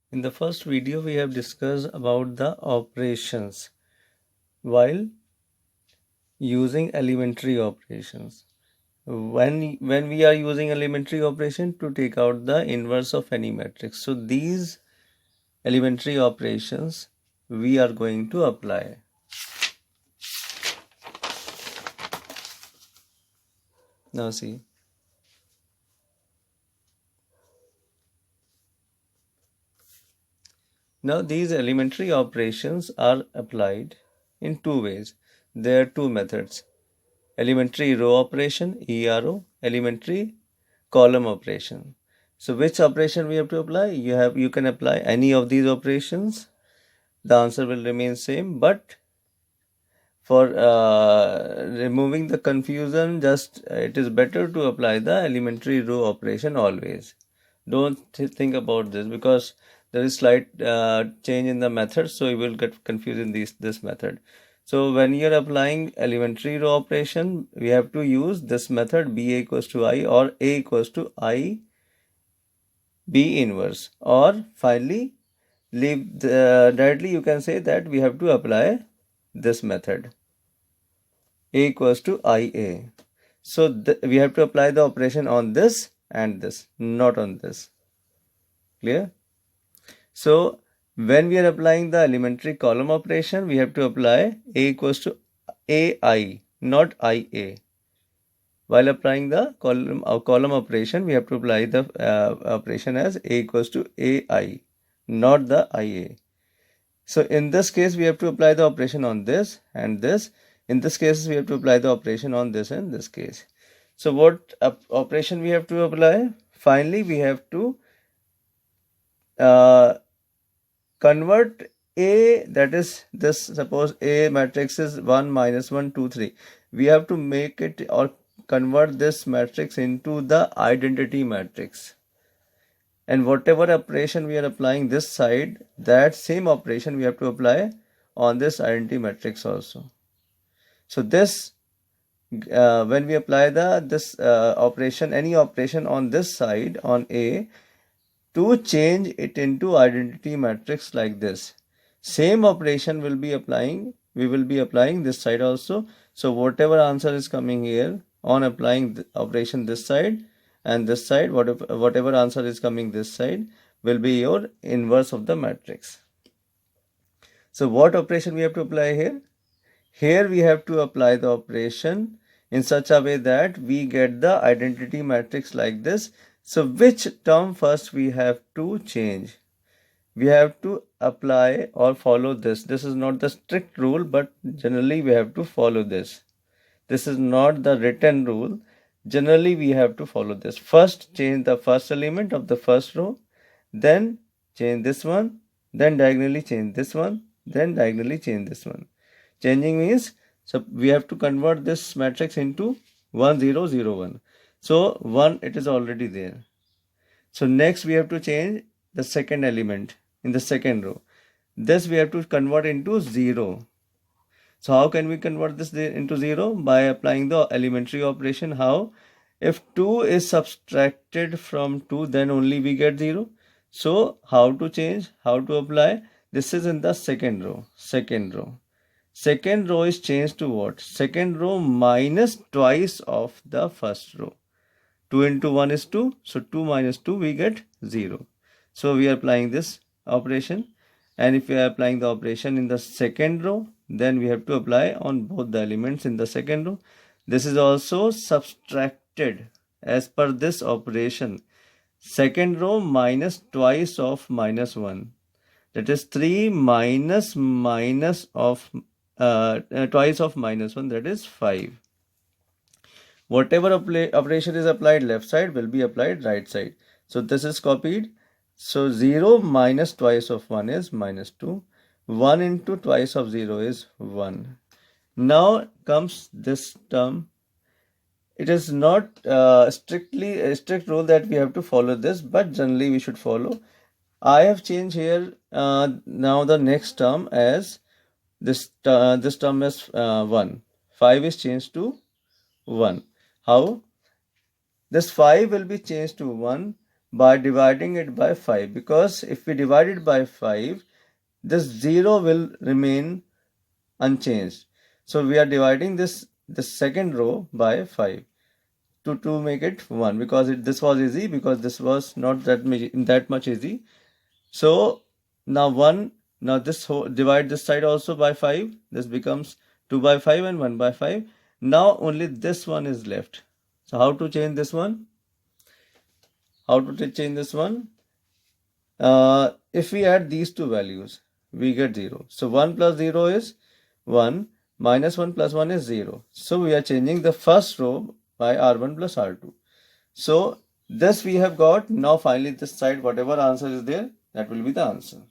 In the first video, we have discussed about the operations while using elementary operations. When we are using elementary operation to take out the inverse of any matrix. So these elementary operations we are going to apply. Now see. Now these elementary operations are applied in two ways. There are two methods. Elementary row operation, ERO, elementary column operation. So which operation we have to apply? You can apply any of these operations. The answer will remain same, but for removing the confusion, just it is better to apply the elementary row operation always. Don't think about this because there is slight change in the method, so you will get confused in this method. So when you are applying elementary row operation, we have to use this method B equals to I or A equals to I B inverse, or finally leave directly you can say that we have to apply this method A equals to IA. So we have to apply the operation on this and this, not on this. Clear? So when we are applying the elementary column operation, we have to apply A equals to AI, not IA. While applying the column operation, we have to apply the operation as A equals to AI, not the IA. So in this case, we have to apply the operation on this and this. In this case, we have to apply the operation on this and this case. So what operation we have to apply? Finally, we have to convert A, that is this, suppose A matrix is 1, -1, 2, 3. We have to make it or convert this matrix into the identity matrix. And whatever operation we are applying this side, that same operation we have to apply on this identity matrix also. So this when we apply this operation, any operation on this side on A, to change it into identity matrix like this, same operation we will be applying this side also. So whatever answer is coming here on applying the operation this side and this side, whatever answer is coming this side will be your inverse of the matrix. So what operation we have to apply here? Here we have to apply the operation in such a way that we get the identity matrix like this. So which term first we have to change? We have to apply or follow this. This is not the strict rule, but generally we have to follow this. This is not the written rule. Generally we have to follow this. First change the first element of the first row, then change this one, then diagonally change this one, then diagonally change this one. Changing means, so we have to convert this matrix into 1 0 0 1. So 1 it is already there. So next we have to change the second element in the second row. This we have to convert into 0. So how can we convert this into 0? By applying the elementary operation. How? If 2 is subtracted from 2, then only we get 0. So how to change? How to apply? This is in the second row. Second row is changed to what? Second row minus twice of the first row. 2 into 1 is 2. So 2 minus 2 we get 0. So we are applying this operation. And if we are applying the operation in the second row, then we have to apply on both the elements in the second row. This is also subtracted as per this operation. Second row minus twice of -1. That is 3 minus of twice of -1, that is 5. Whatever operation is applied left side will be applied right side. So this is copied. So 0 minus twice of 1 is -2. 1 into twice of 0 is 1. Now comes this term. It is not strictly a strict rule that we have to follow this, but generally we should follow. I have changed here now the next term as this term is 1. 5 is changed to 1. How? This 5 will be changed to 1 by dividing it by 5, because if we divide it by 5, this 0 will remain unchanged. So we are dividing this second row by 5 to make it 1, because this was easy, because this was not that much easy. So now 1, now this whole, divide this side also by 5, this becomes 2 by 5 and 1 by 5. Now only this one is left. So how to change this one? If we add these two values, we get 0. So 1 plus 0 is 1, minus 1 plus 1 is 0. So we are changing the first row by R1 plus R2. So this we have got. Now finally this side, whatever answer is there, that will be the answer.